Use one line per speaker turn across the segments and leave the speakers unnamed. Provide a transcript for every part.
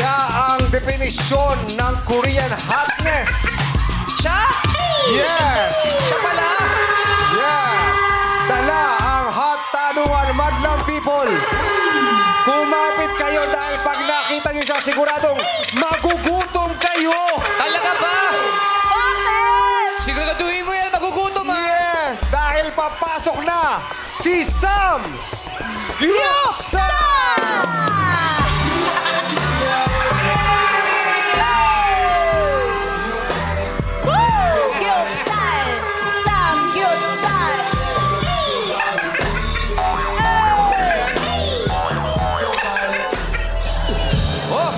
Siya ang definisyon ng Korean hotness.
Siya?
Yes!
Siya pala?
Yes! Dala ang hot tanungan, madlang people. Kumapit kayo dahil pag nakita niyo siya, siguradong magugutom kayo.
Talaga ba?
Bakit?
Siguraduhin mo yan, magugutom ha.
Yes! Dahil papasok na si Sam Gyupsal!
Gyupsal! Sam Gyupsal!
Oh!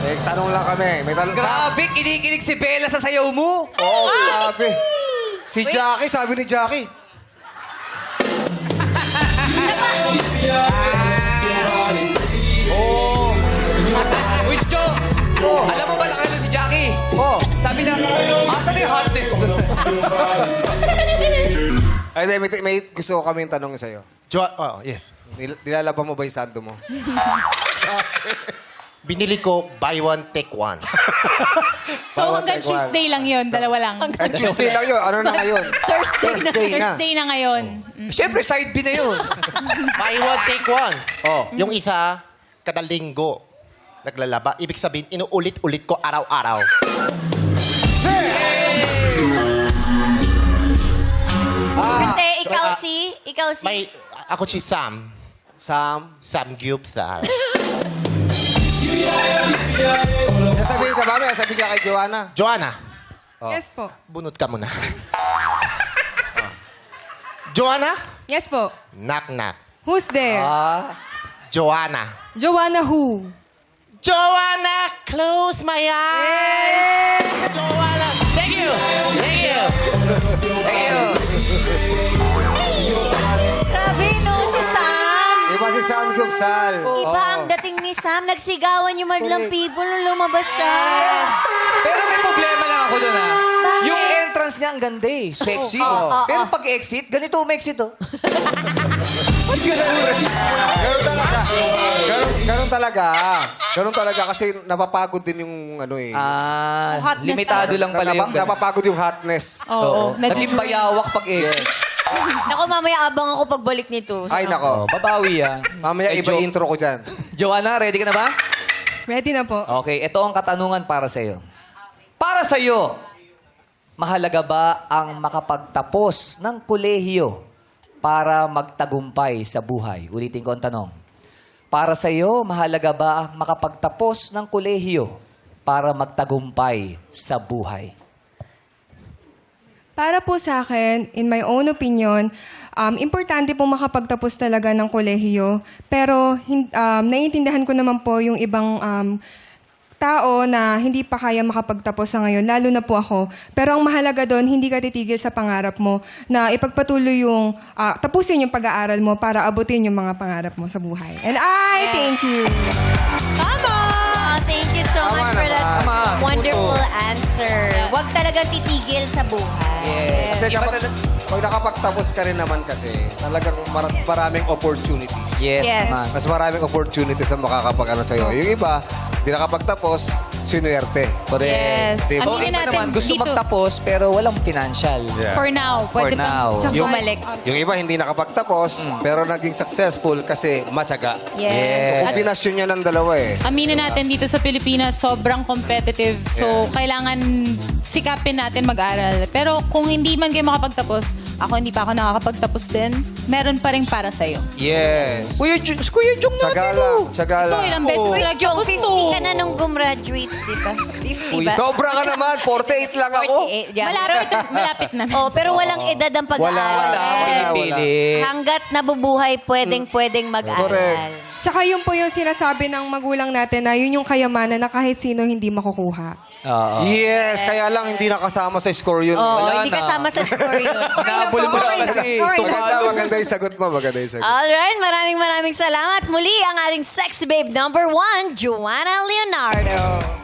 May tanong lang kami. May tanong
Grabe, kinikilig si Bella sa sayaw mo.
Oo, grabe. Si Jackie, sabi ni Jackie.
Oh. Wish Jo, alam mo ba nakailan si Jackie?
Oh.
Sabi na, asan na yung hotness doon?
Ay, may gusto ko kaming tanong sa'yo.
Yes.
Nilalaban mo ba yung sando mo?
Binili ko buy one, take one.
So hanggang Tuesday lang yun, dalawa lang.
Ay, Tuesday lang yun. Ano na ngayon?
Thursday na.
Thursday na ngayon.
Siyempre, side B na yun.
Buy one, take one.
Oh.
Yung isa, kada linggo, naglalaba. Ibig sabihin, inuulit-ulit ko araw-araw.
Kasi ikaw si...
May, ako si Sam.
Sam,
Sam Gyupsal.
sasabihin ka ba? May sasabihin ka kay Joanna.
Joanna,
Yes po.
bunot ka muna. Joanna,
Yes po.
knock-knock.
Who's there?
Joanna.
Joanna who?
Joanna, close my eyes. Joanna, thank you. Thank you.
Thank you.
Grabe, no? Si Sam.
Iba si Sam Gyupsal.
Iba ang dating ni Sam. Nagsigawan yung madlang people nung lumabas siya.
Pero may problema lang ako doon ha.
Bakit?
Yung entrance niya ang ganda eh. Sexy. Pero pag exit, ganito umexit oh.
Ganun talaga. Ganun talaga kasi napapagod din yung ano eh.
Hotness.
Limitado lang pala yung ganun.
Napapagod yung hotness.
Oo.
Naging bayawak pag exit.
Naku, mamaya abang ako pagbalik nito.
Ay, nako.
Babawi yan.
Mamaya iba
Medyo-
intro ko dyan.
Joanna, ready ka na ba?
Ready na po.
Okay, ito ang katanungan para sa iyo. Para sa iyo, mahalaga ba ang makapagtapos ng kolehiyo para magtagumpay sa buhay? Ulitin ko ang tanong. Para sa iyo, mahalaga ba ang makapagtapos ng kolehiyo para magtagumpay sa buhay?
Para po sa akin, in my own opinion, importante po makapagtapos talaga ng kolehiyo. Pero naiintindihan ko naman po yung ibang tao na hindi pa kaya makapagtapos sa ngayon, lalo na po ako. Pero ang mahalaga doon, hindi ka titigil sa pangarap mo na ipagpatuloy yung, tapusin yung pag-aaral mo para abutin yung mga pangarap mo sa buhay. And I thank you.
Thank you so much for that wonderful answer. Huwag talagang titigil sa buhay.
Kasi
Iba
kapag, pag nakapagtapos ka rin naman kasi, talagang maraming opportunities.
Yes.
man.
Mas maraming opportunities ang makakapag-ano sa'yo. Yung iba, di nakapagtapos, sinuwerte.
Correct.
Yes.
Diba?
Aminin
Iba
natin
naman, gusto
dito.
magtapos pero walang financial.
For now.
For
Pwede
now.
pang
Yung-
bumalik.
Yung iba hindi nakapagtapos, pero naging successful kasi matyaga.
Yes. At
Kombinasyon niya ng dalawa eh.
aminin natin dito sa Pilipinas, sobrang competitive. So, kailangan sikapin natin mag-aral. Pero kung hindi man kayo makapagtapos, hindi pa ako nakakapagtapos din, meron pa rin para sa'yo.
Yes.
Kuya Jong
Tsaga lang, tsaga
Ito,
lang.
ilang beses
Uy,
na
Jong,
tapos
50 ka na nung gumraduate, di ba? 50 ba?
Sobra ka naman, 48 lang ako.
48, yeah.
Malapit na.
Oh, pero walang edad ang pag-aaral.
Wala.
Pinipili.
Hanggat nabubuhay, pwedeng mag-aral.
Correct.
Tsaka yun po yung sinasabi ng magulang natin na yun yung kayamanan na kahit sino hindi makukuha.
Oo.
Yes, kaya lang hindi nakasama sa score yun.
Oh,
Wala
hindi
na.
kasama sa score yun.
Nahabol mo lang kasi.
Maganda yung sagot mo, maganda yung sagot.
Alright, maraming salamat. Muli ang ating sexy babe number 1, Joanna Leonardo.